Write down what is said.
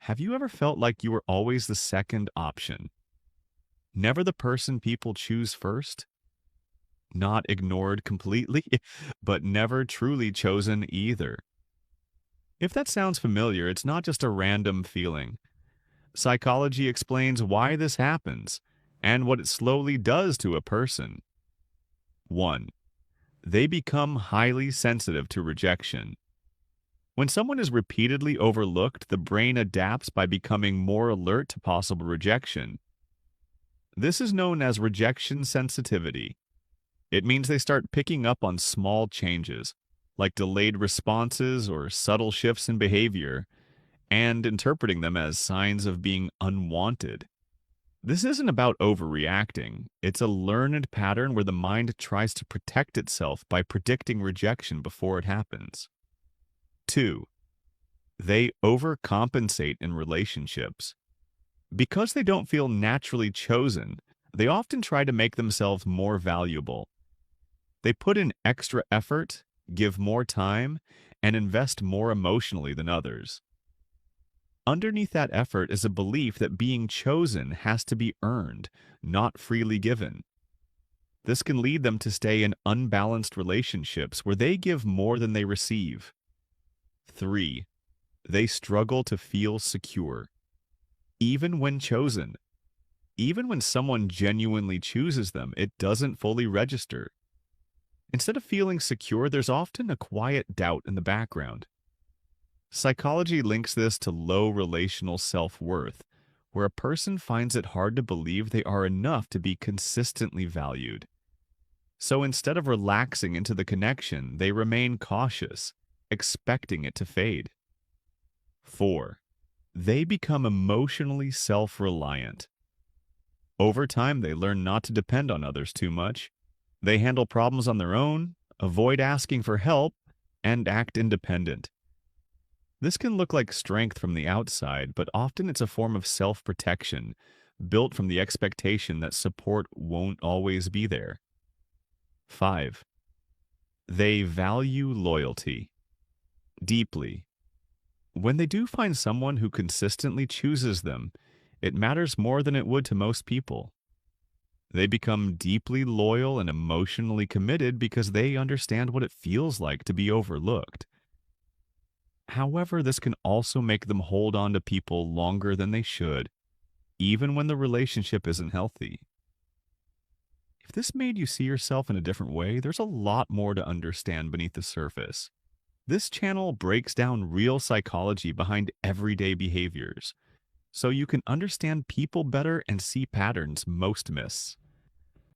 Have you ever felt like you were always the second option? Never the person people choose first? Not ignored completely, but never truly chosen either. If that sounds familiar, it's not just a random feeling. Psychology explains why this happens and what it slowly does to a person. 1. They become highly sensitive to rejection. When someone is repeatedly overlooked, the brain adapts by becoming more alert to possible rejection. This is known as rejection sensitivity. It means they start picking up on small changes, like delayed responses or subtle shifts in behavior, and interpreting them as signs of being unwanted. This isn't about overreacting. It's a learned pattern where the mind tries to protect itself by predicting rejection before it happens. 2. They overcompensate in relationships. Because they don't feel naturally chosen, they often try to make themselves more valuable. They put in extra effort, give more time, and invest more emotionally than others. Underneath that effort is a belief that being chosen has to be earned, not freely given. This can lead them to stay in unbalanced relationships where they give more than they receive. 3. They struggle to feel secure. Even when chosen, even when someone genuinely chooses them, it doesn't fully register. Instead of feeling secure, there's often a quiet doubt in the background. Psychology links this to low relational self-worth, where a person finds it hard to believe they are enough to be consistently valued. So instead of relaxing into the connection, they remain cautious, expecting it to fade. 4. They become emotionally self-reliant. Over time, they learn not to depend on others too much. They handle problems on their own, avoid asking for help, and act independent. This can look like strength from the outside, but often it's a form of self-protection, built from the expectation that support won't always be there. 5. They value loyalty deeply. When they do find someone who consistently chooses them, it matters more than it would to most people. They become deeply loyal and emotionally committed because they understand what it feels like to be overlooked. However, this can also make them hold on to people longer than they should, even when the relationship isn't healthy. If this made you see yourself in a different way, there's a lot more to understand beneath the surface. This channel breaks down real psychology behind everyday behaviors, so you can understand people better and see patterns most miss.